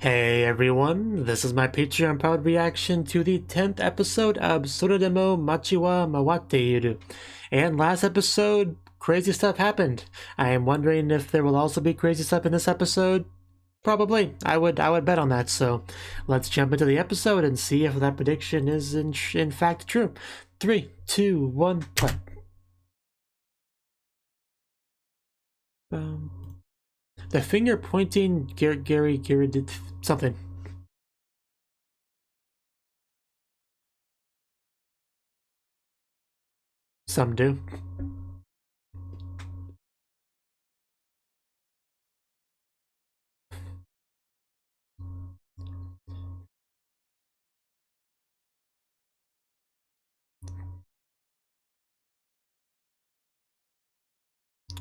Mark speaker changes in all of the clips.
Speaker 1: Hey everyone, this is my Patreon proud reaction to the 10th episode of Soredemo Machi wa Mawatteiru. And last episode, crazy stuff happened. I am wondering if there will also be crazy stuff in this episode. Probably. I would bet on that, so let's jump into the episode and see if that prediction is in fact true. 3, 2, 1, play. The finger pointing Gary did something. Some do.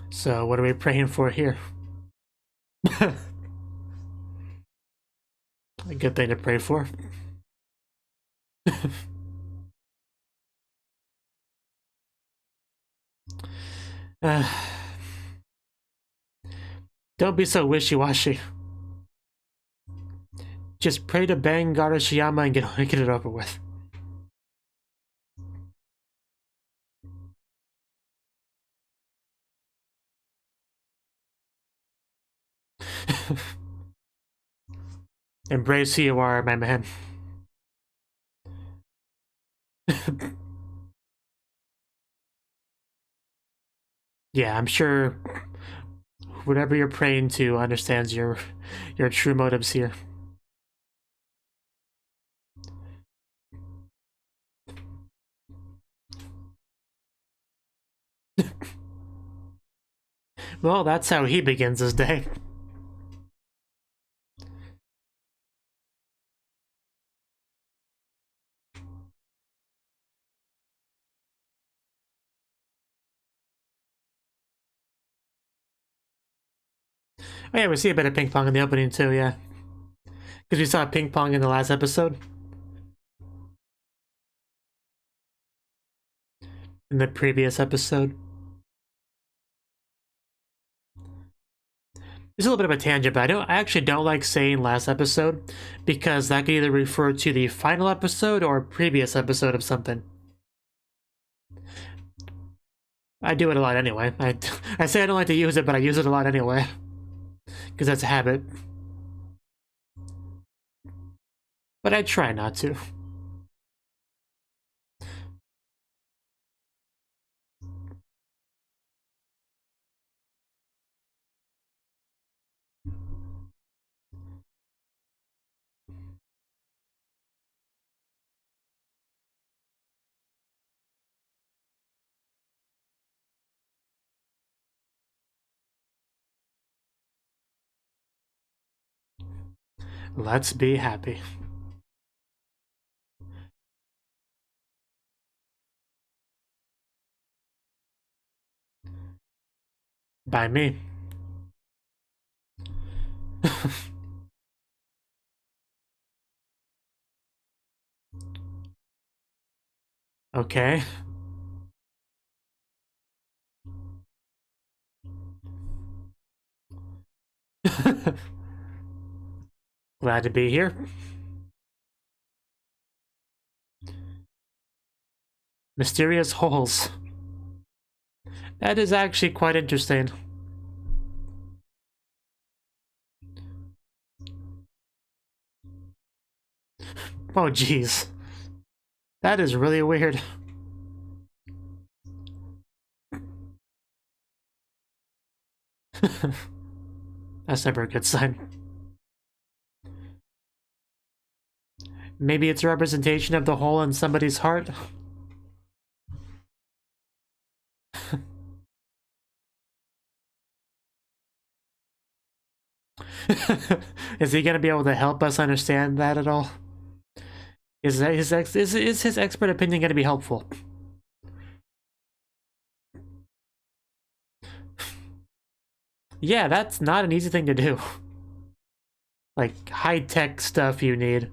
Speaker 1: So what are we praying for here? A good thing to pray for. Don't be so wishy-washy. Just pray to bang Garashiyama and get it over with. Embrace who you are, my man. Yeah, I'm sure whatever you're praying to understands your true motives here. Well, that's how he begins his day. Oh yeah, we see a bit of ping pong in the opening too, yeah. Because we saw ping pong in the last episode. In the previous episode. It's a little bit of a tangent, but I actually don't like saying last episode because that could either refer to the final episode or previous episode of something. I do it a lot anyway. I say I don't like to use it, but I use it a lot anyway. Because that's a habit. But I try not to. Let's be happy. By me. Okay. Glad to be here. Mysterious holes. That is actually quite interesting. Oh, jeez. That is really weird. That's never a good sign. Maybe it's a representation of the hole in somebody's heart? Is he gonna be able to help us understand that at all? Is his expert opinion gonna be helpful? Yeah, that's not an easy thing to do. Like, high-tech stuff you need.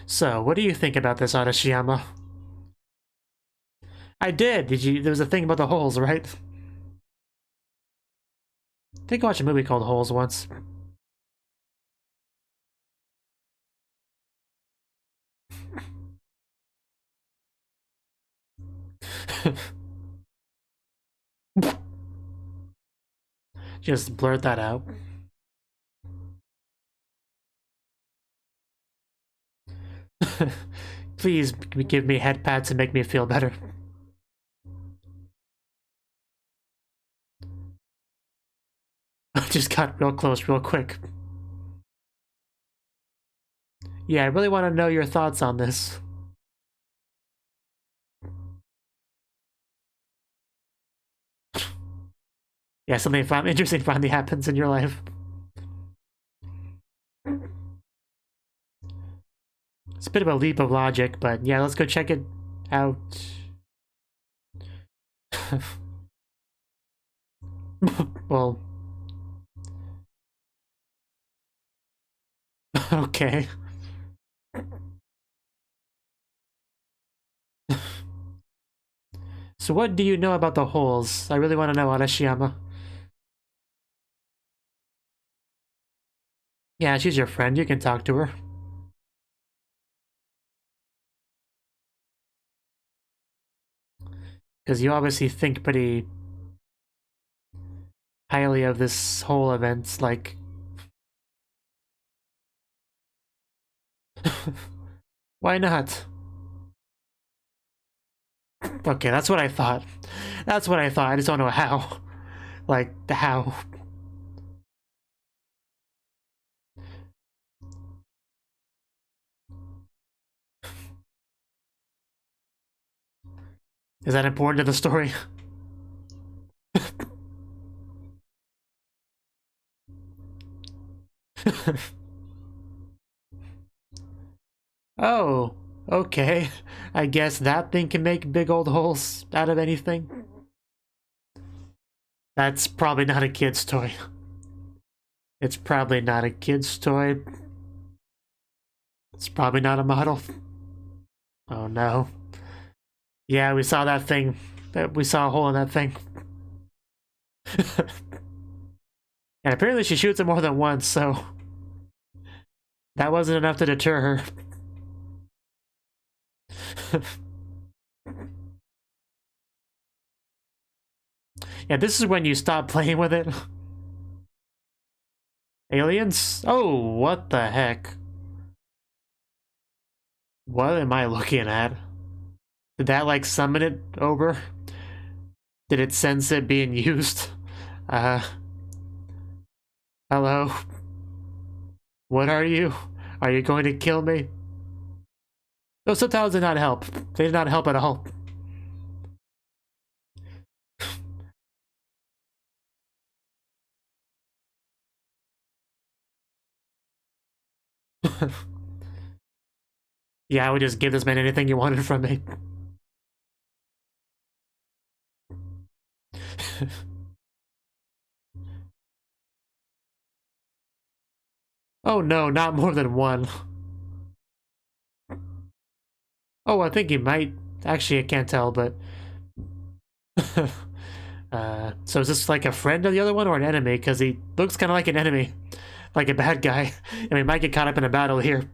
Speaker 1: So, what do you think about this, Arashiyama? I did. Did you? There was a thing about the holes, right? I think I watched a movie called Holes once. Just blurt that out. Please give me head pats to make me feel better. I just got real close real quick. Yeah, I really want to know your thoughts on this. Yeah, something interesting finally happens in your life. It's a bit of a leap of logic, but yeah, let's go check it out. Well... okay. So what do you know about the holes? I really want to know, Arashiyama. Yeah, she's your friend. You can talk to her. Because you obviously think pretty highly of this whole event, like... Why not? Okay, that's what I thought. That's what I thought. I just don't know how. Like, how. Is that important to the story? Oh, okay. I guess that thing can make big old holes out of anything. That's probably not a kid's toy. It's probably not a kid's toy. It's probably not a model. Oh no. Yeah, we saw that thing. We saw a hole in that thing. And apparently she shoots it more than once, so... that wasn't enough to deter her. Yeah, this is when you stop playing with it. Aliens? Oh, what the heck? What am I looking at? Did that, like, summon it over? Did it sense it being used? Hello? What are you? Are you going to kill me? Those subtitles did not help. They did not help at all. Yeah, I would just give this man anything he wanted from me. Oh no, not more than one. Oh, I think he might. Actually, I can't tell, but... so is this like a friend of the other one or an enemy? Because he looks kind of like an enemy. Like a bad guy. And we might get caught up in a battle here.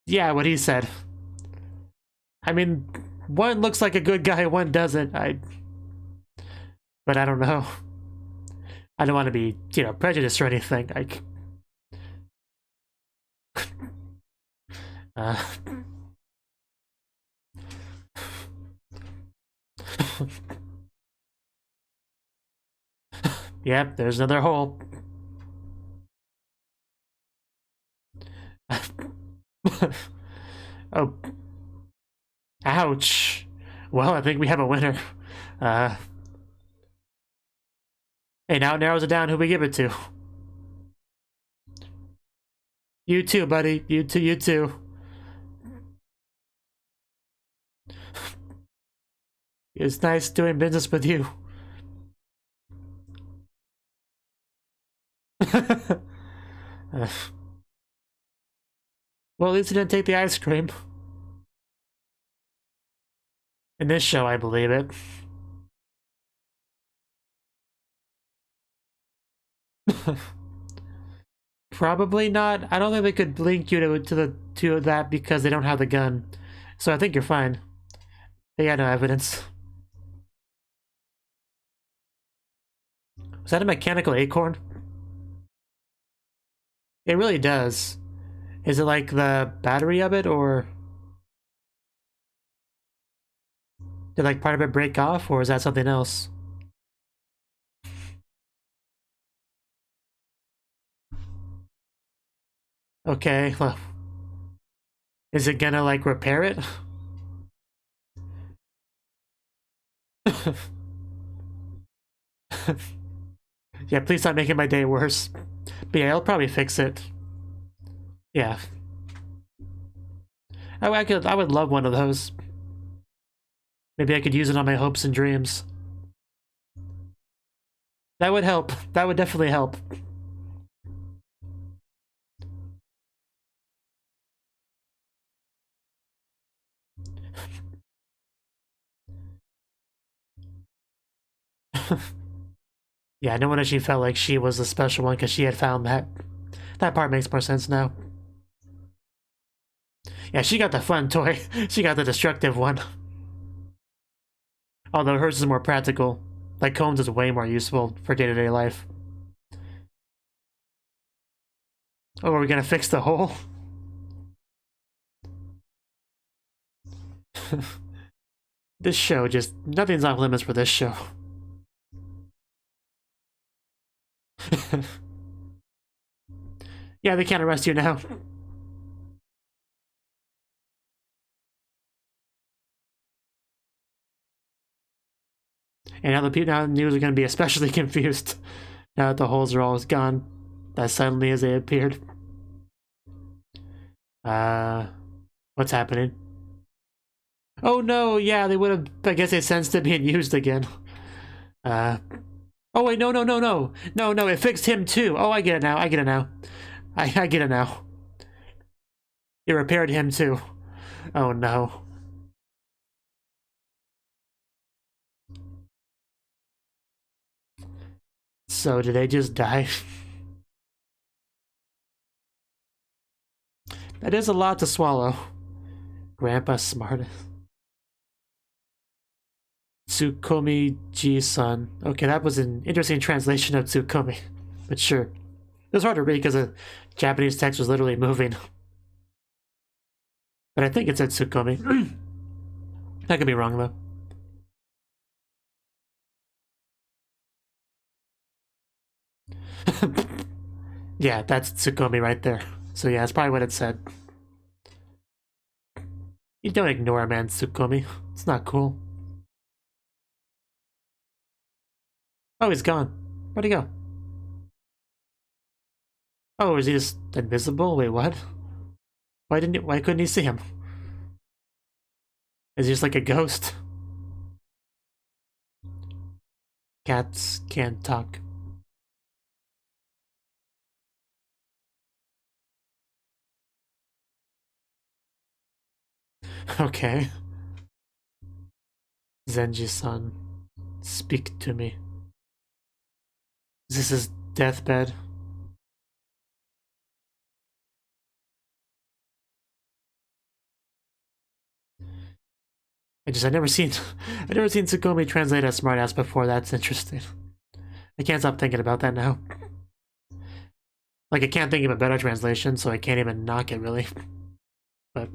Speaker 1: Yeah, what he said. I mean, one looks like a good guy, one doesn't. But I don't know. I don't want to be, you know, prejudiced or anything. Like... Yep, there's another hole. Oh. Ouch. Well, I think we have a winner. Hey, now it narrows it down who we give it to. You too, buddy. You too, you too. It's nice doing business with you. Well, at least he didn't take the ice cream. In this show, I believe it. Probably not. I don't think they could link you to that because they don't have the gun. So I think you're fine. They got no evidence. Was that a mechanical acorn? It really does. Is it like the battery of it, or did like part of it break off, or is that something else? Okay, well, is it gonna like repair it? Yeah, please stop making my day worse. But yeah, I'll probably fix it. Yeah. I would love one of those. Maybe I could use it on my hopes and dreams. That would help. That would definitely help. Yeah, no one actually felt like she was the special one because she had found that. That part makes more sense now. Yeah, she got the fun toy. She got the destructive one. Although hers is more practical. Like Combs is way more useful for day-to-day life. Oh, are we gonna fix the hole? This show just... Nothing's off limits for this show. Yeah, they can't arrest you now. And now the people now the news are going to be especially confused now that the holes are all gone as suddenly as they appeared. What's happening? Oh no, yeah, they would have. I guess they sensed it being used again. Oh wait, no, no, no, no, no, no. It fixed him too. Oh, I get it now. I get it now. I get it now. It repaired him too. Oh no. So did they just die? That is a lot to swallow. Grandpa's smartest. Tsukomi-ji-san. Okay, that was an interesting translation of Tsukomi. But sure. It was hard to read because the Japanese text was literally moving. But I think it said Tsukomi. I could be wrong, though. Yeah, that's Tsukomi right there. So yeah, that's probably what it said. You don't ignore a man, Tsukomi. It's not cool. Oh, he's gone. Where'd he go? Oh, is he just invisible? Wait, what? Why couldn't he see him? Is he just like a ghost? Cats can't talk. Okay. Zenji-san, speak to me. Is this his deathbed? I've never seen Tsukomi translate as smartass before. That's interesting. I can't stop thinking about that now. Like, I can't think of a better translation, so I can't even knock it, really. But...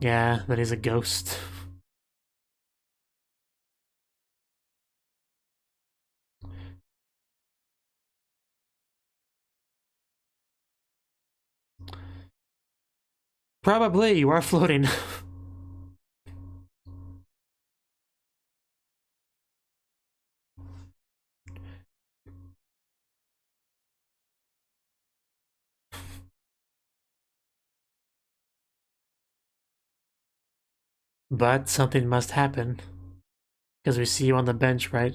Speaker 1: yeah, that he's a ghost. Probably, you are floating. But something must happen. Because we see you on the bench, right?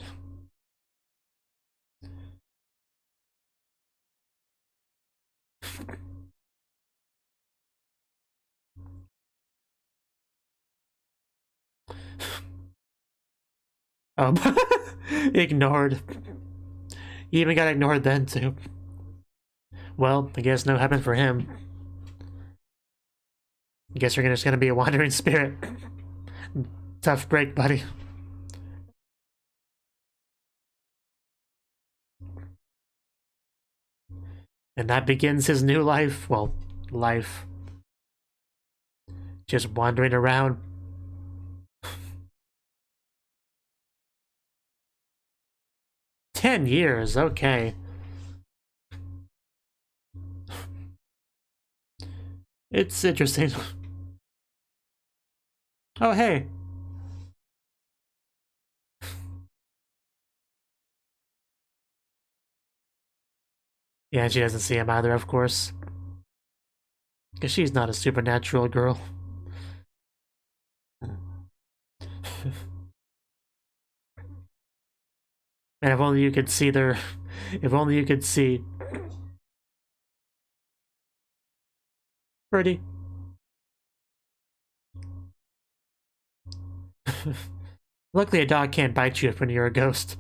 Speaker 1: Oh, ignored. He even got ignored then, too. Well, I guess no heaven for him. I guess you're just gonna be a wandering spirit. Tough break, buddy. And that begins his new life. Well, life. Just wandering around. $10 years, okay. It's interesting. Oh, hey. Yeah, she doesn't see him either, of course. Because she's not a supernatural girl. And if only you could see their... If only you could see... Pretty. Luckily a dog can't bite you when you're a ghost.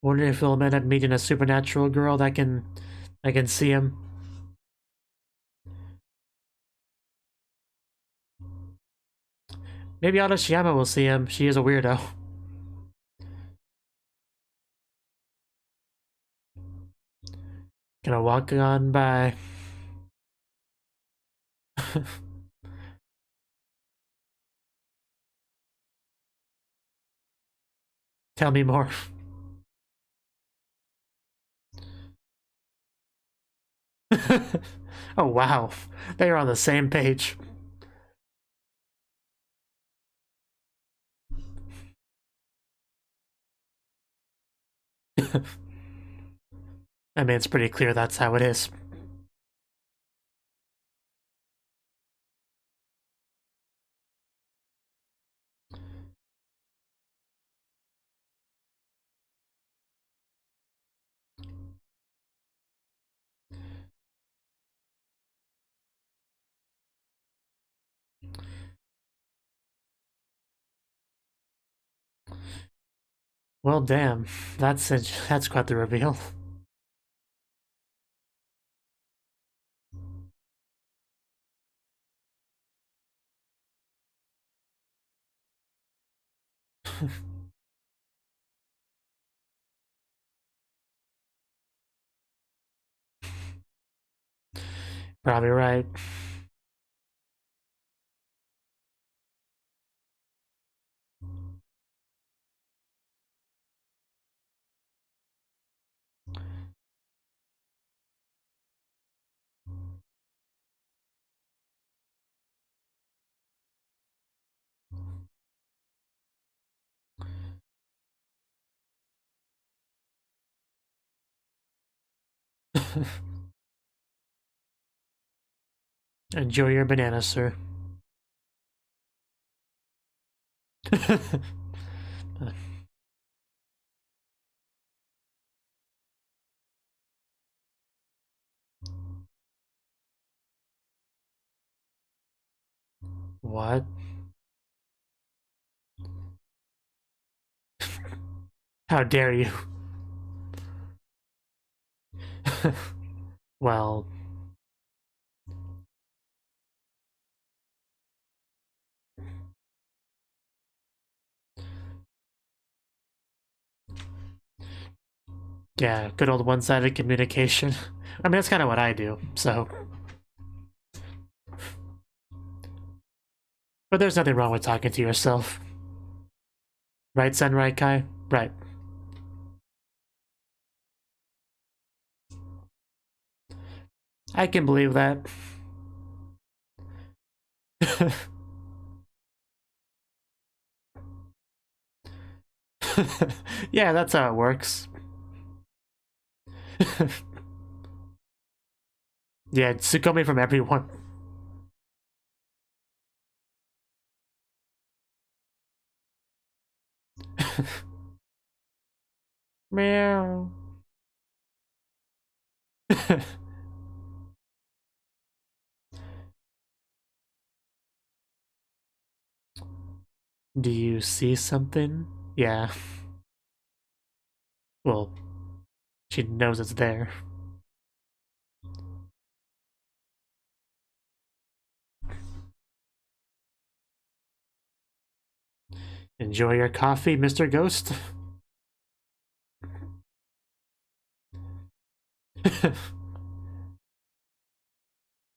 Speaker 1: Wondering if he'll end up meeting a supernatural girl that can see him. Maybe Arashiyama will see him. She is a weirdo. Gonna walk on by. Tell me more. Oh wow, they are on the same page. I mean, it's pretty clear that's how it is. Well, damn, that's quite the reveal. Probably right. Enjoy your banana, sir. What? How dare you? Well... Yeah, good old one-sided communication. I mean, that's kind of what I do, so... But there's nothing wrong with talking to yourself. Right, Sen, right, Kai? Right. I can believe that. Yeah, that's how it works. Yeah, it's coming from everyone. Meow. Do you see something? Yeah. Well, she knows it's there. Enjoy your coffee, Mr. Ghost.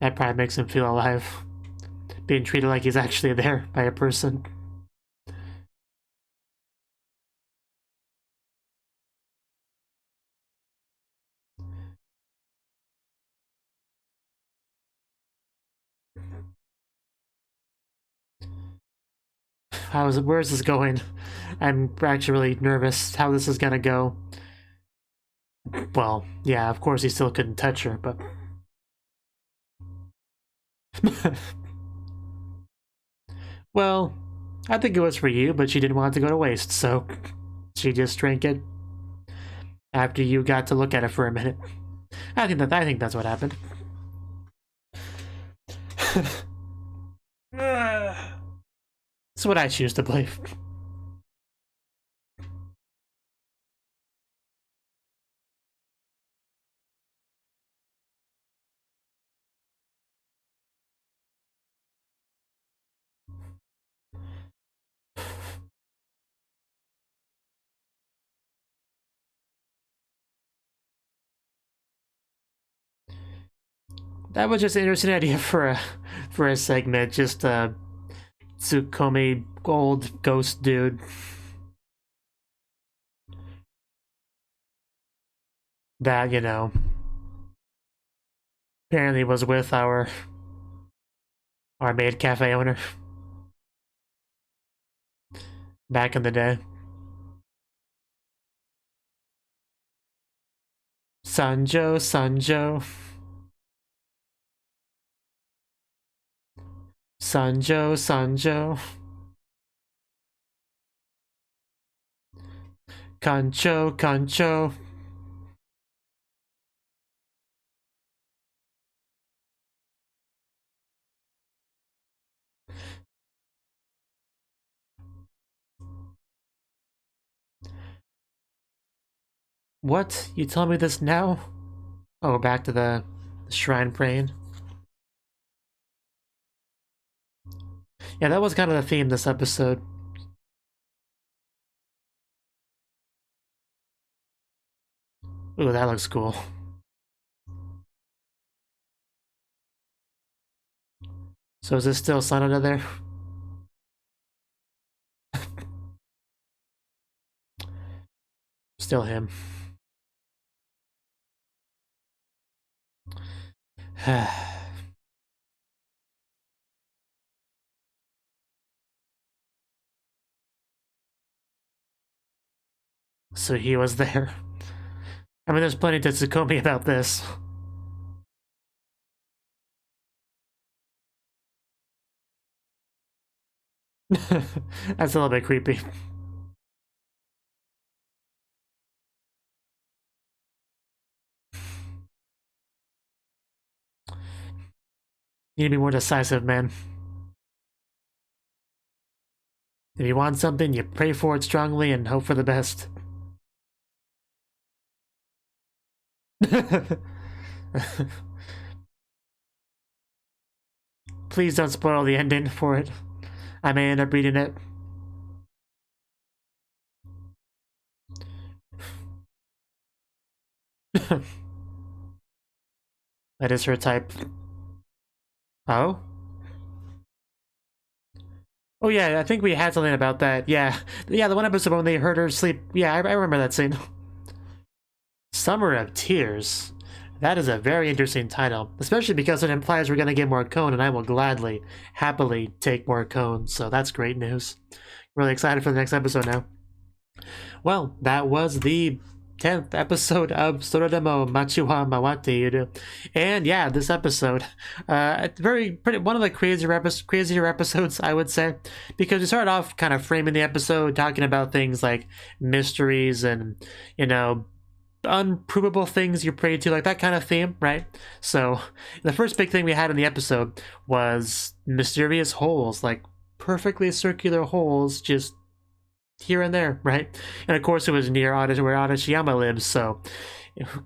Speaker 1: That probably makes him feel alive. Being treated like he's actually there by a person. Where's this going? I'm actually really nervous how this is gonna go. Well, yeah, of course he still couldn't touch her, but... Well, I think it was for you, but she didn't want it to go to waste, so... She just drank it after you got to look at it for a minute. I think that's what happened. That's what I choose to believe. That was just an interesting idea for a segment, just a Tsukomi old ghost dude. That, you know, apparently was with our maid cafe owner back in the day. Sanjo, Sanjo. Sanjo, Sanjo. Kancho, Kancho. What? You tell me this now? Oh, back to the shrine praying. Yeah, that was kind of the theme this episode. Ooh, that looks cool. So is this still sun under there? Still him. So he was there. I mean, there's plenty to Tsukomi about this. That's a little bit creepy. You need to be more decisive, man. If you want something, you pray for it strongly and hope for the best. Please don't spoil the ending for it. I may end up reading it. That is her type. Oh? Oh yeah, I think we had something about that. Yeah, the one episode when they heard her sleep. Yeah, I remember that scene. Summer of Tears. That is a very interesting title, especially because it implies we're going to get more Cone, and I will gladly, happily take more Cone, so that's great news. Really excited for the next episode now. Well, that was the 10th episode of Soredemo Machi wa Mawatteiru. And yeah, this episode, one of the crazier episodes, I would say, because we started off kind of framing the episode, talking about things like mysteries and, you know, unprovable things you pray to, like that kind of theme, right? So the first big thing we had in the episode was mysterious holes, like perfectly circular holes just here and there, right? And of course it was near where Arashiyama lives, so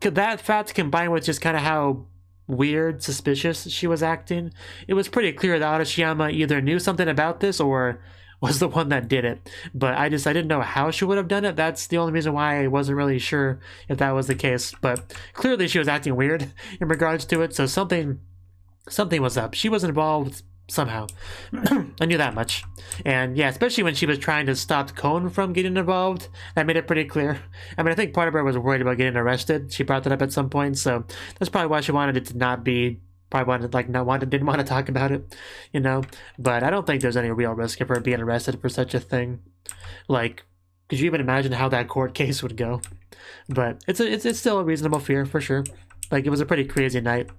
Speaker 1: that fact combined with just kind of how weird, suspicious she was acting, it was pretty clear that Arashiyama either knew something about this or was the one that did it. But I didn't know how she would have done it. That's the only reason why I wasn't really sure if that was the case. But clearly she was acting weird in regards to it, so something was up. She was involved somehow. I knew that much. And yeah, especially when she was trying to stop Kon from getting involved, that made it pretty clear. I mean, I think part of her was worried about getting arrested. She brought that up at some point, so that's probably why she wanted it to not be, didn't want to talk about it, you know? But I don't think there's any real risk of her being arrested for such a thing. Like, could you even imagine how that court case would go? But it's still a reasonable fear, for sure. Like, it was a pretty crazy night,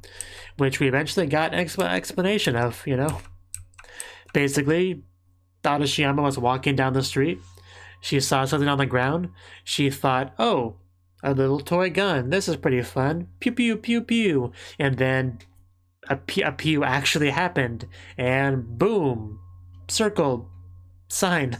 Speaker 1: which we eventually got an explanation of, you know? Basically, Arashiyama was walking down the street. She saw something on the ground. She thought, oh, a little toy gun. This is pretty fun. Pew, pew, pew, pew. And then a pew actually happened. And boom, circle, sign.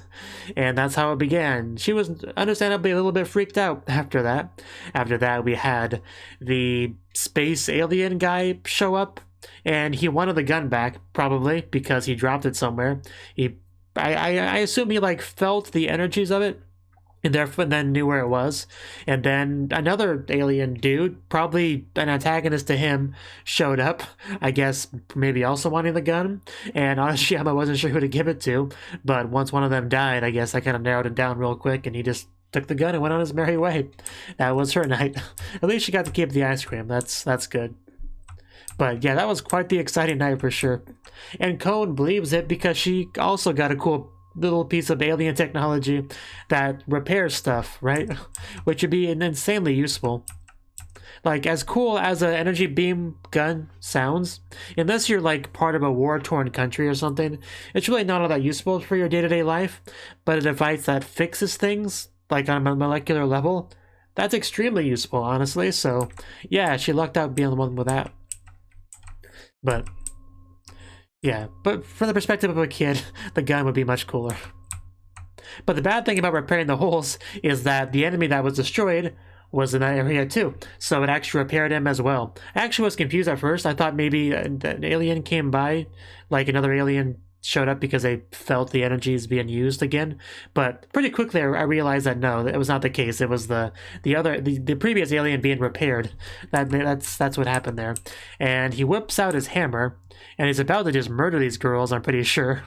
Speaker 1: And that's how it began. She was understandably a little bit freaked out after that. After that, we had the space alien guy show up, and he wanted the gun back, probably because he dropped it somewhere. I assume he like felt the energies of it, and therefore then knew where it was. And then another alien dude, probably an antagonist to him, showed up, I guess maybe also wanting the gun, and Arashiyama wasn't sure who to give it to, but once one of them died, I guess I kind of narrowed it down real quick, and he just took the gun and went on his merry way. That was her night. At least she got to keep the ice cream. That's good. But yeah, that was quite the exciting night for sure. And Kon believes it because she also got a cool little piece of alien technology that repairs stuff, right? Which would be insanely useful. Like, as cool as an energy beam gun sounds, unless you're like part of a war-torn country or something, it's really not all that useful for your day-to-day life. But a device that fixes things, like on a molecular level, that's extremely useful, honestly. So yeah, she lucked out being the one with that. But yeah, but from the perspective of a kid, the gun would be much cooler. But the bad thing about repairing the holes is that the enemy that was destroyed was in that area too, so it actually repaired him as well. I actually was confused at first. I thought maybe an alien came by, like another alien showed up because they felt the energies being used again. But pretty quickly I realized that no, that was not the case. It was the previous alien being repaired. That's what happened there. And he whips out his hammer, and he's about to just murder these girls, I'm pretty sure.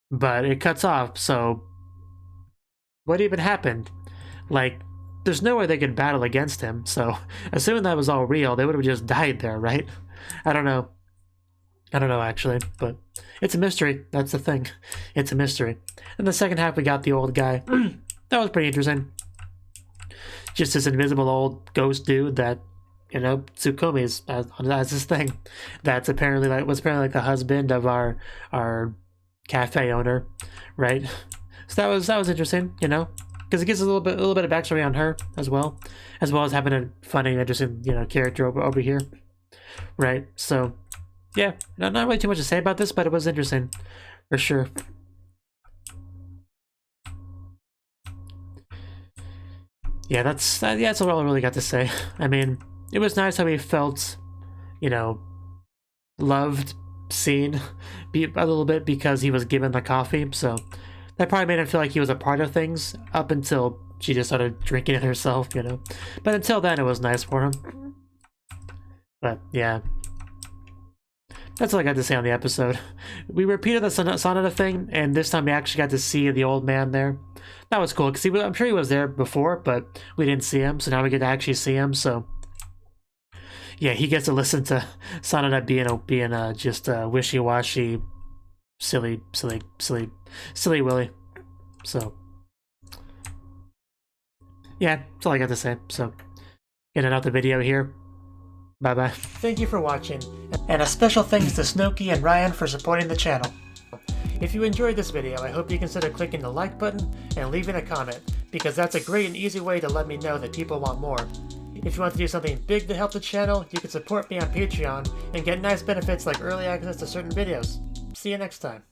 Speaker 1: But it cuts off, so what even happened? Like, there's no way they could battle against him, so assuming that was all real, they would have just died there, right? I don't know, actually, but it's a mystery. That's the thing. It's a mystery. In the second half, we got the old guy. That was pretty interesting. Just this invisible old ghost dude that, you know, Tsukumi's as this thing. That's apparently was apparently like the husband of our cafe owner, right? So that was interesting, you know, because it gives a little bit of backstory on her as well as having a funny, interesting, you know, character over here, right? So yeah, not really too much to say about this, but it was interesting, for sure. Yeah, that's all I really got to say. I mean, it was nice how he felt, you know, loved, seen, a little bit because he was given the coffee, so that probably made him feel like he was a part of things up until she just started drinking it herself, you know. But until then, it was nice for him. But yeah. That's all I got to say on the episode. We repeated the Sanada thing, and this time we actually got to see the old man there. That was cool, because I'm sure he was there before, but we didn't see him, so now we get to actually see him, so yeah, he gets to listen to Sanada being just a wishy-washy, silly Willy. So yeah, that's all I got to say. So getting out the video here. Bye-bye. Thank you for watching, and a special thanks to Cnouki and Ryan for supporting the channel. If you enjoyed this video, I hope you consider clicking the like button and leaving a comment, because that's a great and easy way to let me know that people want more. If you want to do something big to help the channel, you can support me on Patreon and get nice benefits like early access to certain videos. See you next time.